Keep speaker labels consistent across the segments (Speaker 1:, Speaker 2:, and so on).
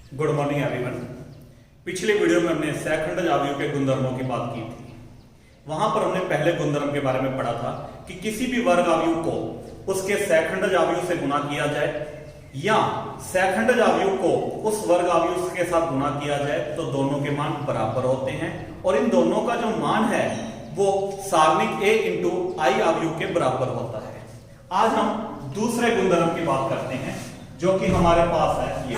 Speaker 1: Good morning everyone. पिछले video में हमने सहखंडज अवयव के गुणधर्मों की बात की थी। वहां पर हमने पहले गुणधर्म के बारे में पढ़ा था कि किसी भी वर्ग अवयव को उसके सहखंडज अवयव से गुणा किया जाए या सहखंडज अवयव को उस वर्ग अवयव के साथ गुणा किया जाए तो दोनों के मान बराबर होते हैं और इन दोनों का जो मान है वो सारणिक a इंटू आई अवयव के बराबर होता है। आज हम दूसरे गुणधर्म की बात करते हैं जो कि हमारे पास है ये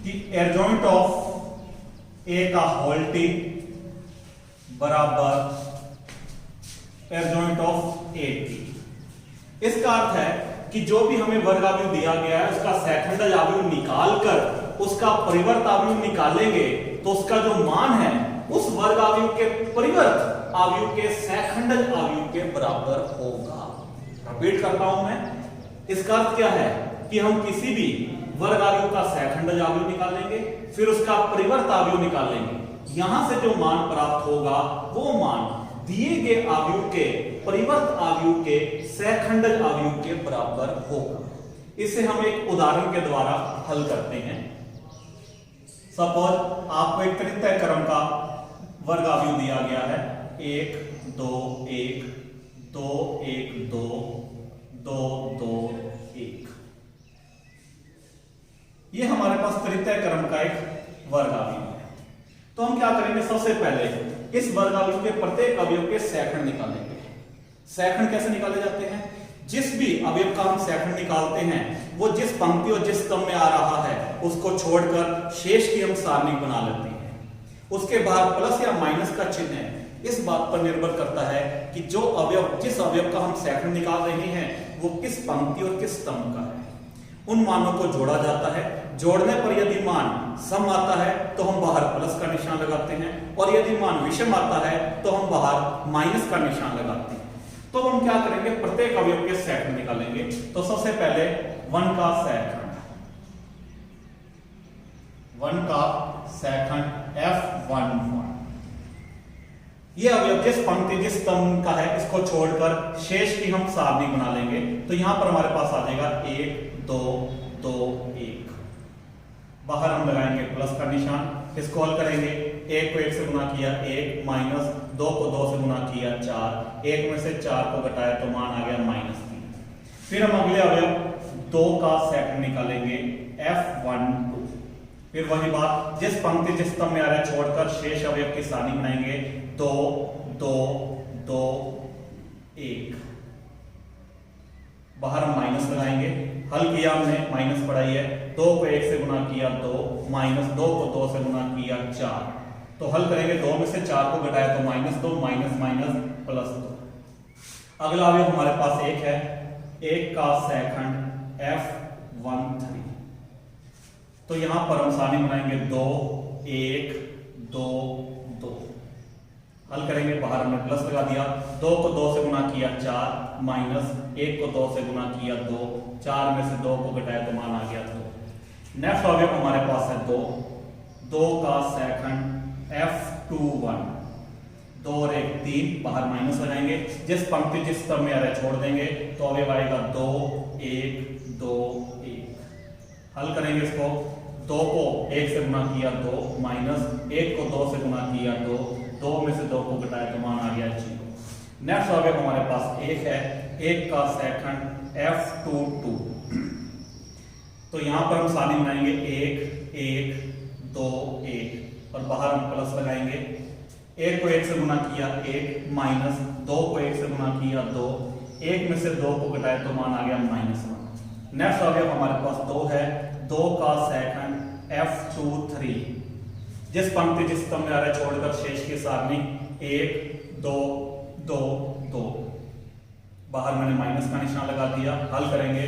Speaker 1: कि एडजॉइंट ऑफ ए का होल टी बराबर एडजॉइंट ऑफ ए टी। इसका अर्थ है कि जो भी हमें वर्ग अवयव दिया गया है उसका सहखंडज अवयव निकालकर उसका परिवर्त अवयव निकालेंगे तो उसका जो मान है उस वर्ग अवयव के परिवर्त अवयव के सहखंडज अवयव के बराबर होगा। रिपीट करता हूं मैं, इसका अर्थ क्या है कि हम किसी भी वर्ग अवयव का सहखंडज अवयव निकालेंगे फिर उसका परिवर्त अवयव निकालेंगे, यहां से जो मान प्राप्त होगा वो मान दिए गए अवयव के परिवर्त अवयव के सहखंडज अवयव के बराबर होगा। इसे हम एक उदाहरण के द्वारा हल करते हैं। सपोज आपको एक तृतीय क्रम का वर्ग अवयव दिया गया है 1 2 1 2 1 2 2 2 1। ये हमारे पास तृतीय क्रम का एक वर्ग अवयव है। तो हम क्या करेंगे, सबसे पहले इस वर्ग अवयव के प्रत्येक अवयव के सहखंड निकालेंगे। सहखंड कैसे निकाले जाते हैं? जिस भी अवयव का हम सहखंड निकालते हैं वो जिस पंक्ति और जिस स्तंभ में आ रहा है उसको छोड़कर शेष की हम सारणी बना लेते हैं। उसके बाद प्लस या माइनस का चिन्ह है, इस बात पर निर्भर करता है कि जो अवयव जिस अवयव का हम सहखंड निकाल रहे हैं वो किस पंक्ति और किस स्तंभ का है। उन मानों को जोड़ा जाता है। जोड़ने पर यदि मान सम आता है तो हम बाहर प्लस का निशान लगाते हैं और यदि मान विषम आता है तो हम बाहर माइनस का निशान लगाते हैं। तो हम क्या करेंगे, प्रत्येक अवयव के सहखंड निकालेंगे। तो सबसे पहले 1 का सहखंड, 1 का सहखंड F11। ये अवयव जिस पंक्ति जिस स्तंभ का है इसको छोड़कर शेष की हम सारणी बना लेंगे। तो यहां पर हमारे पास आ जाएगा 1 2 2 1। बाहर हम लगाएंगे प्लस का निशान। इसको हल करेंगे, 1 को 1 से गुणा किया 1 माइनस 2 को 2 से गुणा किया 4, 1 में से 4 को घटाया तो मान आ गया -3। फिर हम अगले अवयव 2 का सहखंड निकालेंगे F12। फिर वही बात, जिस पंक्ति जिस स्तंभ में आ रहा है छोड़कर शेष अवयव की सारणी बनाएंगे 2 2 2 1। बाहर हम माइनस लगाएंगे। हल किया हमने, माइनस पढ़ाई है, 2 को 1 से गुणा किया 2 माइनस 2 को 2 से गुणा किया 4। तो हल करेंगे, 2 में से 4 को घटाया तो -2 माइनस माइनस +2। अगला अवयव हमारे पास 1 है, 1 का सहखंड F13। तो यहां पर हम सारणी बनाएंगे 2 1 2 2। हल करेंगे, बाहर हमने प्लस लगा दिया, 2 को 2 से गुणा किया 4 माइनस 1 को 2 से गुणा किया 2, 4 में से 2 को घटाया तो मान आ गया 2। नेक्स्ट अवयव हमारे पास है 2, 2 का सहखंड F21। 2 और 1 3, बाहर माइनस लगाएंगे, जिस पंक्ति जिस स्तंभ में आ रहा है छोड़ देंगे तो अवयव आएगा 2 1 2 1। हल करेंगे इसको, 2 को 1 से गुणा किया 2 माइनस 1 को 2 से गुणा किया 2, 2 में से 2 को घटाया तो मान आ गया 0। नेक्स्ट अवयव हमारे पास 1 है, 1 का सहखंड F22। तो यहां पर हम सारणी बनाएंगे 1 1 2 1 और बाहर हम प्लस लगाएंगे। 1 को 1 से गुणा किया 1 माइनस 2 को 1 से गुणा किया 2, 1 में से 2 को घटाया तो मान आ गया -1। नेक्स्ट अवयव हमारे पास 2 है, 2 का सहखंड F23। जिस पंक्ति जिस स्तंभ में आ रहा है छोड़कर शेष की सारणी 1 2 2 2। बाहर मैंने माइनस का निशान लगा दिया। हल करेंगे,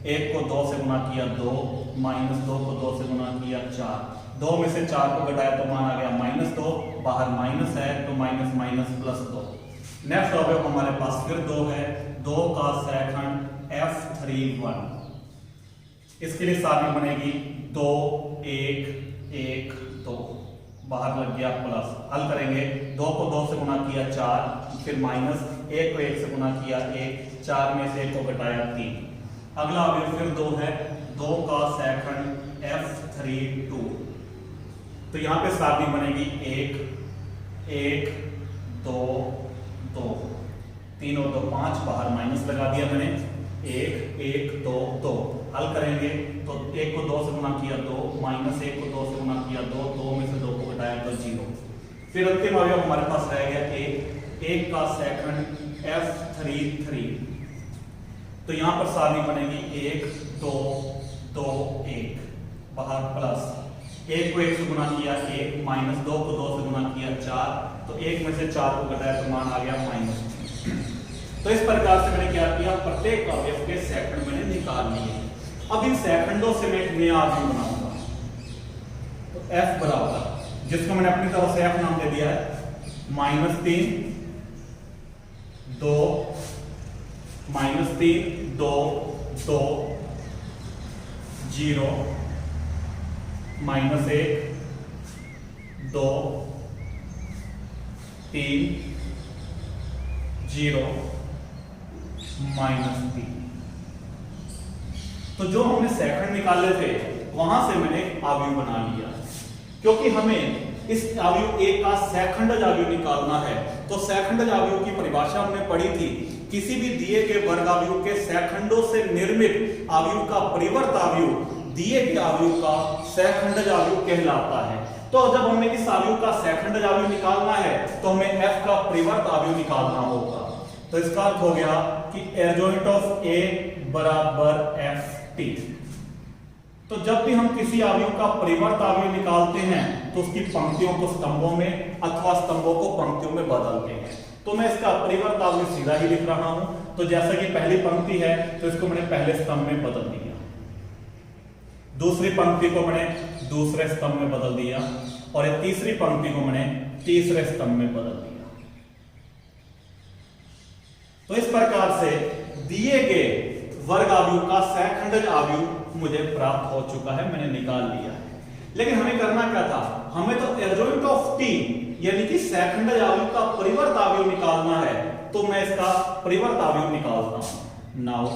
Speaker 1: 1 को 2 से गुणा किया 2 माइनस 2 को 2 से गुणा किया 4, 2 में से 4 को घटाया तो मान आ गया -2, बाहर माइनस है तो माइनस माइनस +2। नेक्स्ट अवयव हमारे पास फिर 2 है, 2 का सहखंड F31। इसके लिए सारणी बनेगी 2 1 1 2, बाहर लग गया प्लस। हल करेंगे, 2 को 2 से गुणा किया 4, फिर माइनस 1 को 1 से गुणा किया 1, 4 में से 1 को घटाया 3। अगला अवयव फिर 2 है, 2 का सहखंड F32। तो यहाँ पे सारणी बनेगी 1 1 2 2, 3 और 2 5, बाहर माइनस लगा दिया मैंने, 1 1 2 2। हल करेंगे तो 1 को 2 से गुना किया 2, माइनस 1 को 2 से गुना किया 2, 2 में से 2 को घटाया तो 0। फिर अंतिम अवयव हमारे पास रह गया 1 का सेकंड F33। तो यहां पर सारणी बनेगी 1 2 2 1, बाहर प्लस 1 को 1 से गुना किया 1, माइनस 2 को 2 से गुना किया 4, तो 1 में से 4 को घटाया तो मान आ गया माइनस। तो इस प्रकार से मैंने क्या किया, प्रत्येक अवयव के सेकंड मैंने निकाल लिए। अब इन सेकंडों से मैं एक नया अवयव बनाऊंगा। तो F बराबर, जिसको मैंने अपनी तरफ से F नाम दे दिया है, -3 2 -3 2 2 0 -1 2 3 0 -3। तो जो हमने सेकंड निकाले थे वहां से मैंने अवयव बना लिया, क्योंकि हमें इस अवयव एक का सेकंड अवयव निकालना है। तो सेकंड अवयव की परिभाषा हमने पढ़ी थी, किसी भी दिए गए वर्ग अवयव के सेकंडों से निर्मित अवयव का परिवर्त अवयव दिए गए अवयव का सेकंड अवयव कहलाता है। तो जब हमें इस अवयव का सेकंड अवयव निकालना है तो हमें F का परिवर्त अवयव निकालना होगा। तो इसका अर्थ हो गया कि एडजॉइंट ऑफ A बराबर FT। तो जब भी हम किसी अवयव का परिवर्त अवयव निकालते हैं तो उसकी पंक्तियों को स्तंभों में अथवा स्तंभों को पंक्तियों में बदलते हैं। तो मैं इसका परिवर्त अवयव सीधा ही लिख रहा हूं। तो जैसा कि पहली पंक्ति है तो इसको मैंने पहले स्तंभ में बदल दिया, दूसरी पंक्ति को मैंने दूसरे स्तंभ में बदल दिया, और ये तीसरी पंक्ति को मैंने तीसरे स्तंभ में बदल दिया। तो इस प्रकार से दिए गए वर्ग अवयव का सेकंड अवयव मुझे प्राप्त हो चुका है, मैंने निकाल लिया है। लेकिन हमें करना क्या था, हमें तो एडजॉइंट ऑफ T यानी कि सेकंड अवयव का परिवर्त अवयव निकालना है। तो मैं इसका परिवर्त अवयव निकालता हूं। नाउ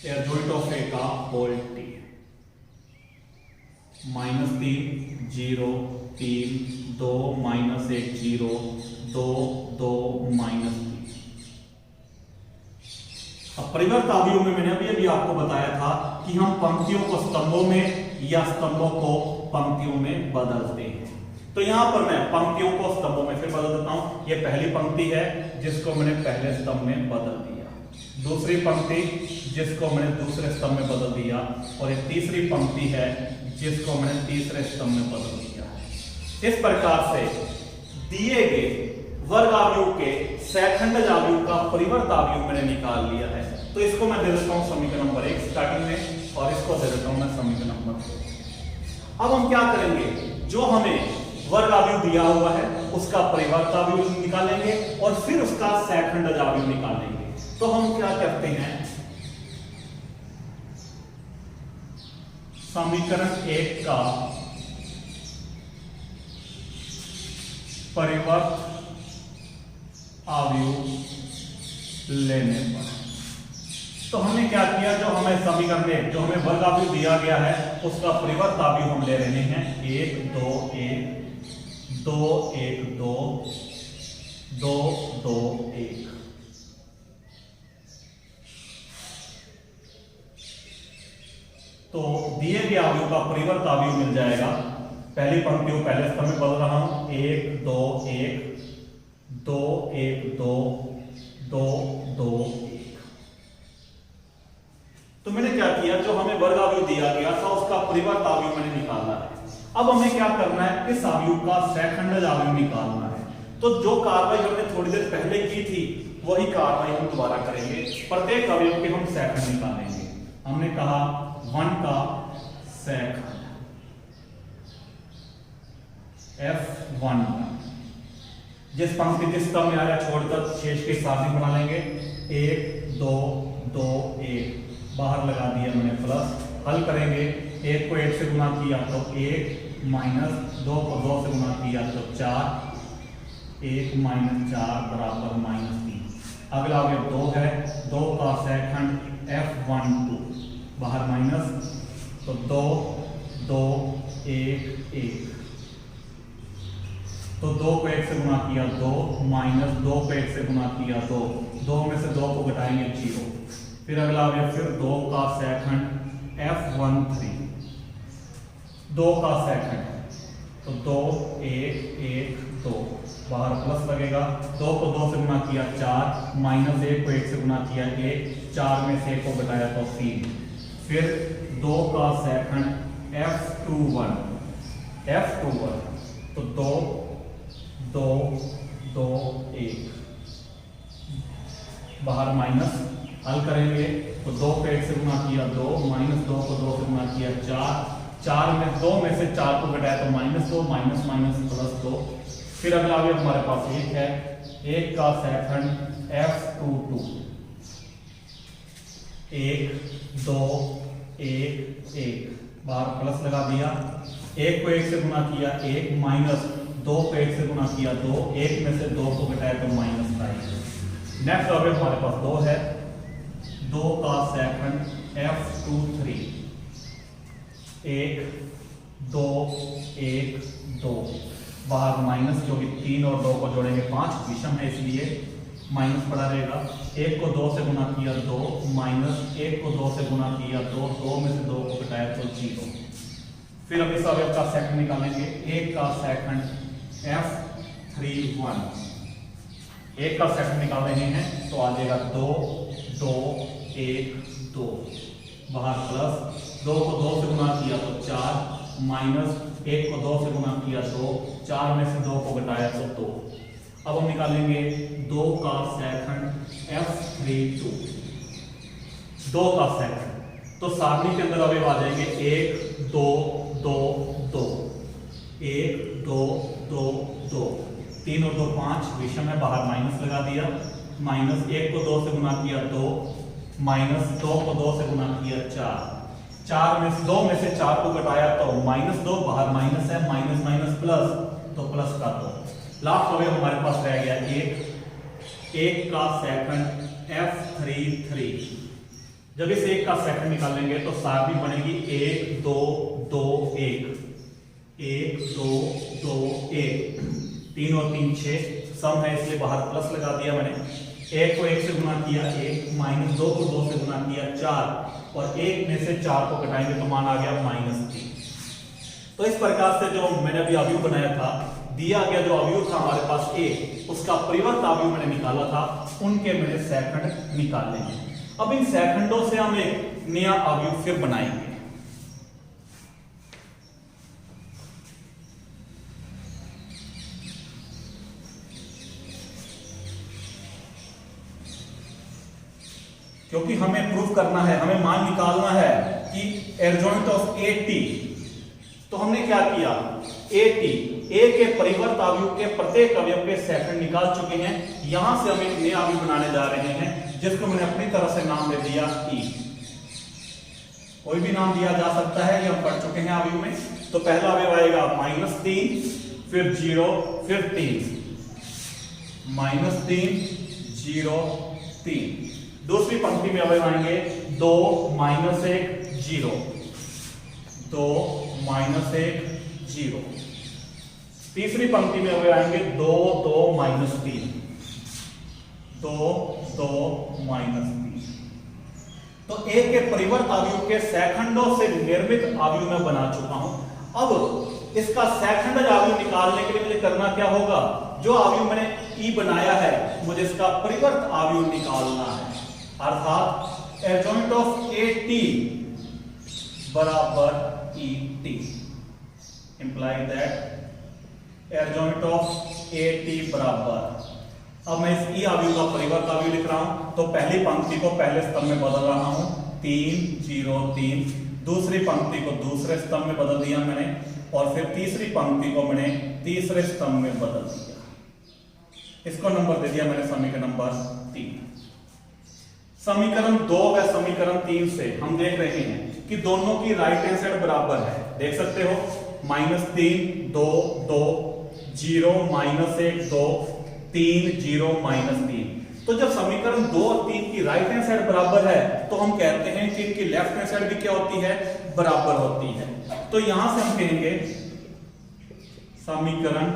Speaker 1: एडजॉइंट ऑफ A का होल T, -3 0 3 2 -1 0 2 2 -3। अब परिवर्त अवयव में मैंने अभी आपको बताया था कि हम पंक्तियों को स्तंभों में या स्तंभों को पंक्तियों में बदलते हैं। तो यहां पर मैं पंक्तियों को स्तंभों में फिर बदल देता हूं। यह पहली पंक्ति है जिसको मैंने पहले स्तंभ में बदल दिया, दूसरी पंक्ति जिसको मैंने दूसरे स्तंभ में बदल दिया, और एक तीसरी पंक्ति है जिसको मैंने तीसरे स्तंभ में बदल दिया। इस प्रकार से दिए गए वर्ग अवयव के सेकंड अवयव का परिवर्त अवयव मैंने निकाल लिया है। तो इसको मैं दे देता हूं समीकरण नंबर 1 स्टार्टिंग में, और इसको दे देता हूं मैं समीकरण नंबर 2। अब हम क्या करेंगे, जो हमें वर्ग अवयव दिया हुआ है उसका परिवर्त अवयव निकालेंगे और फिर उसका सेकंड अवयव निकालेंगे। तो हम क्या करते हैं, समीकरण 1 का परिवर्त अवयव लेने पर, तो हमने क्या किया, जो हमें समीकरण में जो हमें वर्ग अवयव दिया गया है उसका परिवर्त अवयव हम ले रहे हैं 1 2 1 2 1 2 2 2 1। तो दिए गए अवयव का परिवर्त अवयव मिल जाएगा। पहली पंक्ति को पहले स्तंभ में बदल रहा हूं, 1 2 1 2 1 2 2 2 1। तो मैंने क्या किया, जो हमें वर्ग अवयव दिया गया था उसका परिवर्त अवयव मैंने निकालना है। अब हमें क्या करना है, इस अवयव का सेकंड अवयव निकालना है। तो जो कार्रवाई हमने थोड़ी देर पहले की थी वही कार्रवाई हम दोबारा करेंगे। प्रत्येक अवयव के हम सेकंड निकालेंगे। हमने कहा 1 का सेकंड F1, जिस पंक्ति जिस स्तंभ में आ रहा है छोड़कर शेष के साथ बना लेंगे। 1 2 2 1, बाहर लगा दिया मैंने प्लस। हल करेंगे, 1 को 1 से गुना किया तो 1, माइनस 2 को 2 से गुना किया तो 4, 1 - 4 बराबर -3। अगला अवयव 2 है, 2 का सेकंड F12, बाहर माइनस, तो 2 2 1 1। तो 2 को 1 से गुना किया 2 माइनस 2 को 1 से गुना किया 2, 2 में से 2 को घटाएंगे 0। फिर अगला आ गया फिर 2 का सेकंड F13, 2 का सेकंड तो 2 1 1 2, बाहर प्लस लगेगा। 2 को 2 से गुना किया 4 माइनस 1 को 1 से गुना किया 1, 4 में से 1 को घटाया तो 3। फिर 2 का सेकंड F21, तो 2 2 2 1, बाहर माइनस, हल करेंगे तो 2 को 1 से गुना किया 2 माइनस 2 को 2 से गुना किया 4, 4 में 2 में से 4 को घटाया तो -2 माइनस माइनस प्लस 2। फिर अगला भी हमारे पास 1 है, 1 का सेकंड F22, 1 2 1 1, बाहर प्लस लगा दिया। 1 को 1 से गुना किया 1 माइनस 2 को 1 से गुना किया 2, 1 में से 2 को घटाया तो माइनस का। नेक्स्ट अब हमारे पास 2 है, 2 का सेकंड F23, 1 2 1 2, बाहर माइनस क्योंकि 3 और 2 को जोड़ेंगे 5, विषम है इसलिए माइनस पड़ा रहेगा। 1 को 2 से गुना किया 2 माइनस 1 को 2 से गुना किया 2, 2 में से 2 को घटाया तो 0। फिर अब इस अवयव का सेकंड निकालेंगे, 1 का सेकंड F31, 1 का सेकंड निकाल रहे हैं तो आ जाएगा 2 2 1 2, बाहर प्लस, 2 को 2 से गुना किया तो 4 माइनस 1 को 2 से गुना किया 2, 4 में से 2 को घटाया तो 2। अब हम निकालेंगे 2 का सेकंड F32, 2 का सेकंड, तो सारणी के अंदर अवयव आ जाएंगे 1 2 2 2, 1 2 2 2, 3 और 2 5, विषम है, बाहर माइनस लगा दिया। माइनस 1 को 2 से गुना किया 2 माइनस 2 को 2 से गुना किया 4, 4 में 2 में से 4 को घटाया तो -2, बाहर माइनस है, माइनस माइनस प्लस तो प्लस का 2। लास्ट अवयव हमारे पास रह गया 1 का सेकंड F33। जब इस 1 का सेकंड निकालेंगे तो सारणी बनेगी 1 2 2 1, 1 2 2 1, 3 और 3 6, सम है इसलिए बाहर प्लस लगा दिया मैंने। 1 को 1 से गुना किया 1 माइनस 2 को 2 से गुना किया 4, और 1 में से 4 को घटाएंगे तो मान आ गया -3। तो इस प्रकार से जो मैंने अभी अवयव बनाया था, दिया गया जो अवयव था हमारे पास A, उसका परिवर्त अवयव मैंने निकाला था, उनके मैंने सेकंड निकाले हैं। अब इन सेकंडों से हम एक नया अवयव फिर बनाएंगे। क्योंकि हमें प्रूफ करना है, हमें मान निकालना है कि एडजॉइंट ऑफ AT, तो हमने क्या किया, AT A के परिवर्त अवयव के प्रत्येक अवयव के सेकंड निकाल चुके हैं। यहां से हम एक नया अवयव बनाने जा रहे हैं जिसको मैंने अपनी तरफ से नाम दे दिया E। कोई भी नाम दिया जा सकता है, ये हम पढ़ चुके हैं अवयव में। तो पहला अवयव आएगा -3, फिर 0, फिर 3, -3 0 3। दूसरी पंक्ति में अवयव आएंगे 2 -1 0, 2 -1 0। तीसरी पंक्ति में अवयव आएंगे 2 2 -3, 2 2 -3। तो A के परिवर्त अवयव के सेकंडों से निर्मित अवयव मैं बना चुका हूं। अब इसका सेकंड अवयव निकालने के लिए मुझे करना क्या होगा, जो अवयव मैंने E बनाया है मुझे इसका परिवर्त अवयव निकालना है। अर्थात एडजॉइंट ऑफ AT बराबर ET, imply that adjoint of AT बराबर, अब मैं इस E अवयव का परिवर्त अवयव लिख रहा हूं, तो पहली पंक्ति को पहले स्तंभ में बदल रहा हूं 3 0 3, दूसरी पंक्ति को दूसरे स्तंभ में बदल दिया मैंने, और फिर तीसरी पंक्ति को मैंने तीसरे स्तंभ में बदल दिया। इसको नंबर दे दिया मैंने समीकरण नंबर 3। समीकरण 2 व समीकरण 3 से हम देख रहे हैं कि दोनों की राइट हैंड साइड बराबर है। देख सकते हो -3 2 2 0 -1 2 3 0 -3। तो जब समीकरण 2 और 3 की राइट हैंड साइड बराबर है तो हम कहते हैं कि इनकी लेफ्ट हैंड साइड भी क्या होती है, बराबर होती है। तो यहां से हम कहेंगे समीकरण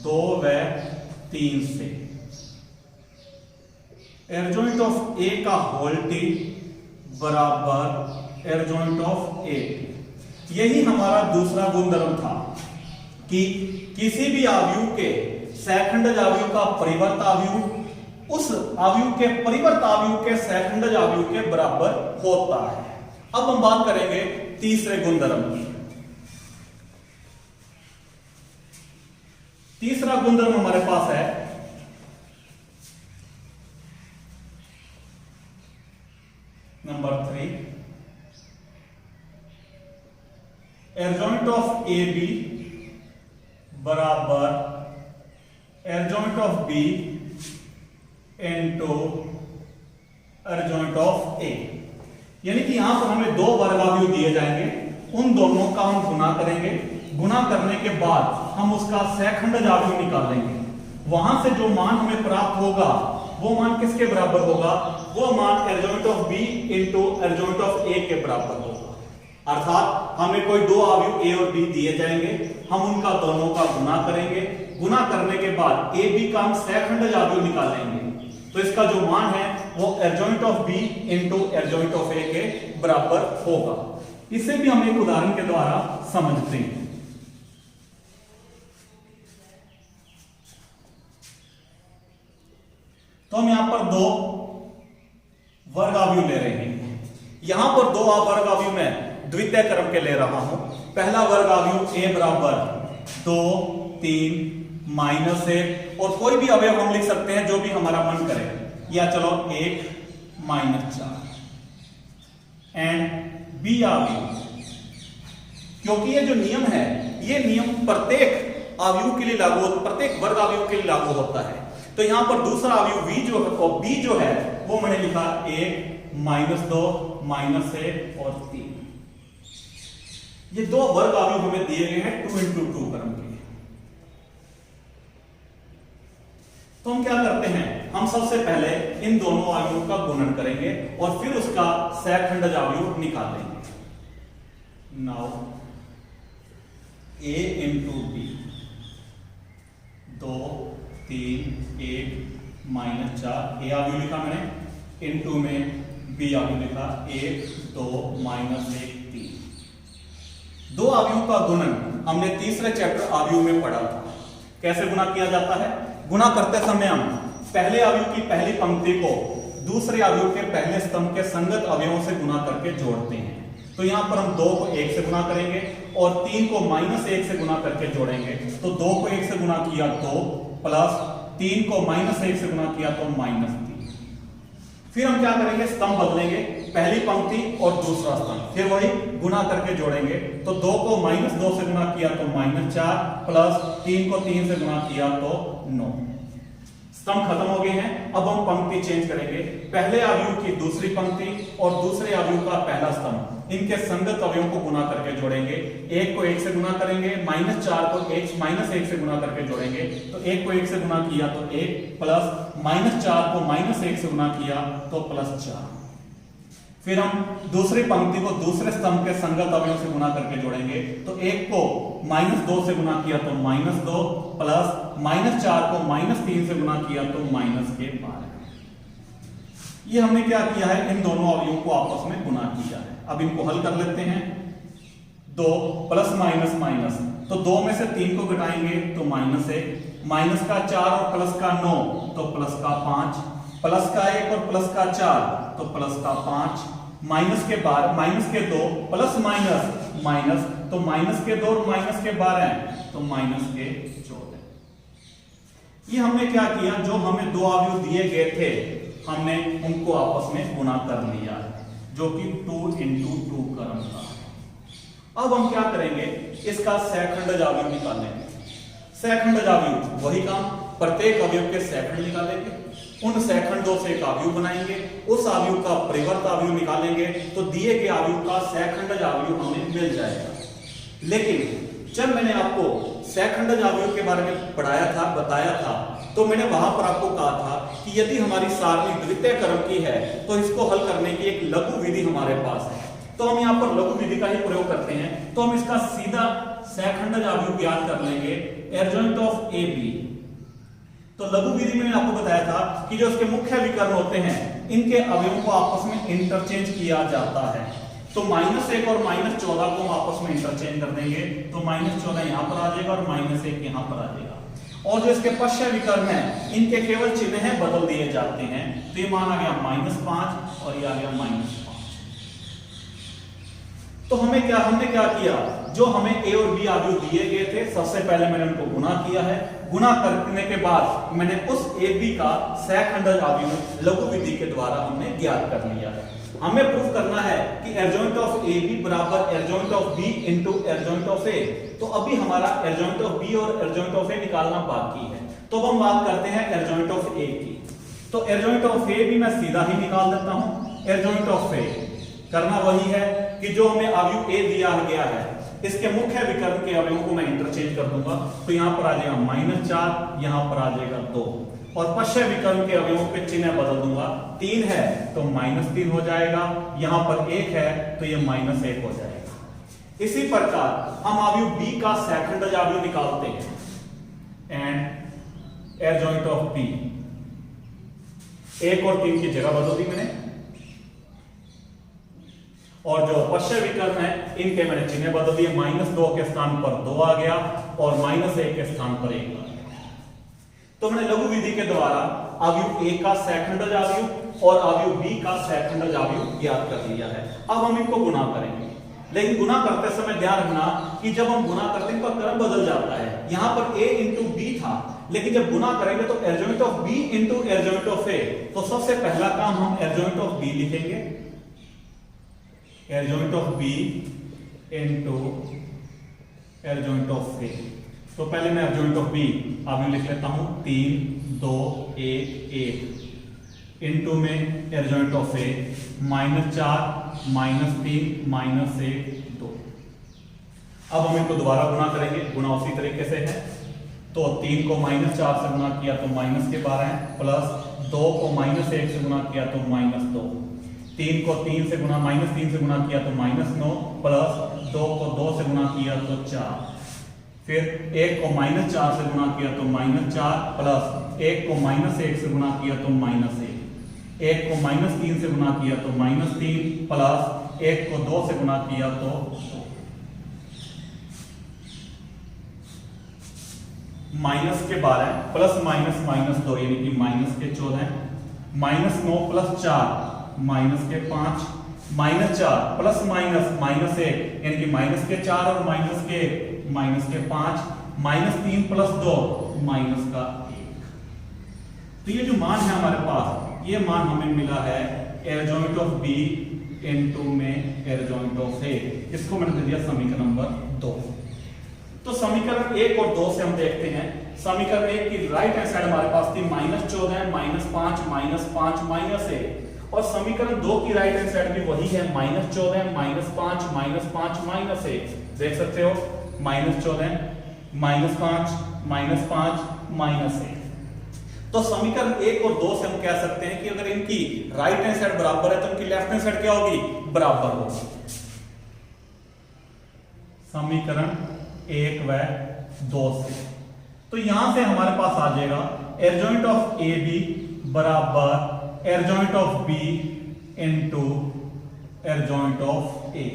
Speaker 1: 2 व 3 से एर्जॉइंट ऑफ ए का होल टी बराबर एर्जॉइंट ऑफ ए। यही हमारा दूसरा गुणधर्म था कि किसी भी अवयव के सेकंडज अवयव का परिवर्त अवयव उस अवयव के परिवर्त अवयव के सेकंडज अवयव के बराबर होता है। अब हम बात करेंगे तीसरे गुणधर्म की। तीसरा गुणधर्म हमारे पास है नंबर 3, एर्जॉइंट ऑफ ए बी बराबर एर्जॉइंट ऑफ बी इनटू एर्जॉइंट ऑफ ए। यानी कि यहां पर हमें दो वर्गावयव दिए जाएंगे, उन दोनों का हम गुना करेंगे, गुना करने के बाद हम उसका सेकंडज अवयव निकालेंगे। वहां से जो मान हमें प्राप्त होगा वो मान किसके बराबर होगा, वो मान एर्जॉइंट ऑफ बी इनटू एर्जॉइंट ऑफ ए के बराबर होगा। अर्थात हमें कोई दो अवयव ए और बी दिए जाएंगे, हम उनका दोनों का गुना करेंगे, गुना करने के बाद ए बी का हम सेकंडज अवयव निकालेंगे, तो इसका जो मान है वो एर्जॉइंट ऑफ बी इनटू एर्जॉइंट ऑफ ए के बराबर होगा। इसे भी हम एक उदाहरण के द्वारा समझते हैं। तो हम यहां पर दो वर्ग अवयव ले रहे हैं। यहां पर दो वर्ग अवयव में द्वितीय क्रम के ले रहा हूं। पहला वर्ग अवयव ए बराबर 2, 3, -1 और कोई भी अवयव हम लिख सकते हैं जो भी हमारा मन करे, या चलो 1, -4 एंड बी अवयव। क्योंकि ये जो नियम है ये नियम प्रत्येक अवयव के लिए लागू, प्रत्येक वर्ग अवयव के लिए लागू होता है। तो यहां पर दूसरा अवयव बी जो है और बी जो है वो मैंने लिखा 1, -2, -1 और 3। ये दो वर्ग अवयव हमें दिए गए हैं 2 × 2 क्रम के। तो हम क्या करते हैं, हम सबसे पहले इन दोनों अवयवों का गुणन करेंगे और फिर उसका सेकंडज अवयव निकालेंगे। नाउ a × b 2, 3, 1, -4 ए अवयव लिखा मैंने, इनटू में बी अवयव लिखा 1, 2, -1, 3। दो अवयवों का गुणन हमने तीसरे चैप्टर अवयव में पढ़ा था। कैसे गुणा किया जाता है, गुणा करते समय हम पहले अवयव की पहली पंक्ति को दूसरे अवयव के पहले स्तंभ के संगत अवयवों से गुणा करके जोड़ते हैं। तो यहां पर हम 2 को 1 से गुणा करेंगे और 3 को -1 से गुणा करके जोड़ेंगे। तो 2 को 1 से गुणा किया 2 प्लस 3 को -1 से गुणा किया तो -3। फिर हम क्या करेंगे, स्तंभ बदलेंगे, पहली पंक्ति और दूसरा स्तंभ, फिर वही गुणा करके जोड़ेंगे। तो 2 को -2 से गुणा किया तो -4 प्लस 3 को 3 से गुणा किया तो 9। स्तंभ खत्म हो गए हैं। अब हम पंक्ति चेंज करेंगे, पहले अवयव की दूसरी पंक्ति और दूसरे अवयव का पहला स्तंभ, इनके संगत अवयवों को गुणा करके जोड़ेंगे। 1 को 1 से गुणा करेंगे, -4 को -1 से गुणा करके जोड़ेंगे। तो 1 को 1 से गुणा किया तो 1 प्लस -4 को -1 से गुणा किया तो +4। फिर हम दूसरी पंक्ति को दूसरे स्तंभ के संगत अवयवों से गुणा करके जोड़ेंगे। तो 1 को -2 से गुणा किया तो -2 प्लस -4 को -3 से गुणा किया तो -12। ये हमने क्या किया है, इन दोनों अवयवों को आपस में गुणा किया है। अब इनको हल कर लेते हैं। 2 प्लस माइनस माइनस, तो 2 में से 3 को घटाएंगे तो -1, माइनस का 4 और प्लस का 9 तो प्लस का 5, प्लस का 1 और प्लस का 4 तो प्लस का 5, माइनस के 2 प्लस माइनस माइनस, तो माइनस के 2 और माइनस के 12 तो माइनस के 14। ये हमने क्या किया, जो हमें दो अवयव दिए गए थे हमने उनको आपस में गुणा कर लिया, जो कि 2 × 2 क्रम था। अब हम क्या करेंगे, इसका सेकंडज अवयव निकालेंगे। सेकंडज अवयव वही काम, प्रत्येक अवयव के सेकंड निकालेंगे, उन सेकंडों से एक अवयव बनाएंगे, उस अवयव का परिवर्त अवयव निकालेंगे, तो दिए गए अवयव का सेकंडज अवयव हमें मिल जाएगा। लेकिन जब मैंने आपको सेकंडज अवयव के बारे में पढ़ाया था, बताया था, तो मैंने वहां पर आपको कहा था कि यदि हमारी सारणी द्वितीय क्रम की है तो इसको हल करने की एक लघु विधि हमारे पास है। तो हम यहाँ पर लघु विधि का ही प्रयोग करते हैं। तो हम इसका सीधा सहखंडज अवयव ज्ञात कर लेंगे, एडजॉइंट ऑफ ए बी। तो लघु विधि में आपको बताया था कि जो इसके मुख्य विकर्ण होते हैं इनके अवयवों को आपस में इंटरचेंज किया जाता है। तो -1 और -14 को हम आपस में इंटरचेंज कर देंगे, तो -14 यहां पर आ जाएगा और -1 यहां पर आ जाएगा। और जो इसके पश्य विकर्ण है इनके केवल चिन्ह बदल दिए जाते हैं। तो ये मान आ गया -5 और ये आ गया -5। तो हमने क्या किया, जो हमें ए और बी अवयव दिए गए थे सबसे पहले मैंने उनको गुणा किया है। गुणा करने के बाद मैंने उस ए बी का सहखंडज अवयव लघु विधि के द्वारा हमने ज्ञात कर लिया है। हमें प्रूफ करना है कि एडजॉइंट ऑफ ए बी बराबर adjoint of B into adjoint of A. तो अभी हमारा एडजॉइंट ऑफ बी और एडजॉइंट ऑफ ए निकालना बाकी है। तो अब हम बात करते हैं एडजॉइंट ऑफ ए की। तो एडजॉइंट ऑफ ए भी मैं सीधा ही निकाल देता हूं। एडजॉइंट ऑफ ए करना वही है कि जो हमें अवयव ए दिया गया है इसके मुख्य विकर्ण के अवयवों को मैं इंटरचेंज कर दूंगा। तो यहां पर आ जाएगा -4, यहां पर आ जाएगा 2 और पश्य विकर्ण के अवयवों के चिन्ह बदल दूंगा। 3 है तो -3 हो जाएगा, यहां पर 1 है तो ये -1 हो जाएगा। इसी प्रकार हम अवयव बी का सहखंडज अवयव निकालते हैं। एंड एडजॉइंट ऑफ बी, 1 और 3 की जगह बदल दी मैंने, और जो पश्य विकर्ण है इनके मैंने चिन्ह बदल दिए। -2 के स्थान पर 2 आ गया और -1 के स्थान पर 1 आ गया। तो मैंने लघु विधि के द्वारा अवयव ए का सहखंडज अवयव और अवयव बी का सहखंडज अवयव ज्ञात कर लिया है। अब हम इनको गुणा करेंगे, लेकिन गुणा करते समय ध्यान रखना कि जब हम गुणा करते हैं इनका क्रम बदल जाता है। यहां पर a इंटू बी था, लेकिन जब गुणा करेंगे तो adjoint of B into adjoint of A. तो सबसे पहला काम हम एडजॉइंट ऑफ बी लिखेंगे, adjoint of B into adjoint of A. तो पहले मैं एडजॉइंट ऑफ बी अभी लिख लेता हूं 3 2 1 1 इनटू में एडजॉइंट ऑफ ए -4 -3 -1 2। अब हम इनको दोबारा गुणा करेंगे, गुणा उसी तरीके से है। तो 3 को -4 से गुणा किया तो -12 प्लस 2 को -1 से गुणा किया तो -2, 3 को 3 से गुणा -3 से गुणा किया तो -9 प्लस 2 को 2 से गुणा किया तो 4, फिर 1 को -4 से गुणा किया तो -4 प्लस 1 को -1 से गुणा किया तो -1, 1 को -3 से गुणा किया तो -3 प्लस 1 को 2 से गुणा किया तो 2, माइनस के 12 प्लस -2 यानी कि -14, -9 प्लस 4 माइनस के 5, -4 प्लस -1 यानी कि -4 और -5, -3 प्लस 2 -1। तो ये जो मान है हमारे पास, ये मान हमें मिला है एडजॉइंट ऑफ बी इनटू में एडजॉइंट ऑफ ए। इसको मैंने दे दिया समीकरण नंबर 2। तो समीकरण 1 और 2 से हम देखते हैं। समीकरण 1 की राइट हैंड साइड हमारे पास थी -14 -5 -5 -1, और समीकरण 2 की राइट हैंड साइड भी वही है -14 -5 -5 -1। देख सकते हो -14 -5 -1। तो समीकरण 1 और 2 से हम कह सकते हैं कि अगर इनकी राइट हैंड साइड बराबर है तो इनकी लेफ्ट हैंड साइड क्या होगी, बराबर होगी। समीकरण 1 व 2 से तो यहां से हमारे पास आ जाएगा एडजॉइंट ऑफ ए बी बराबर adjoint of B into adjoint of A.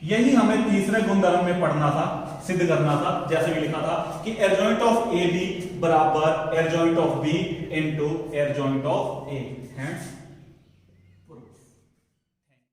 Speaker 1: यही हमें तीसरे गुणधर्म में पढ़ना था, सिद्ध करना था, जैसे भी लिखा था कि एडजॉइंट ऑफ ए बी बराबर adjoint of B into adjoint of A है।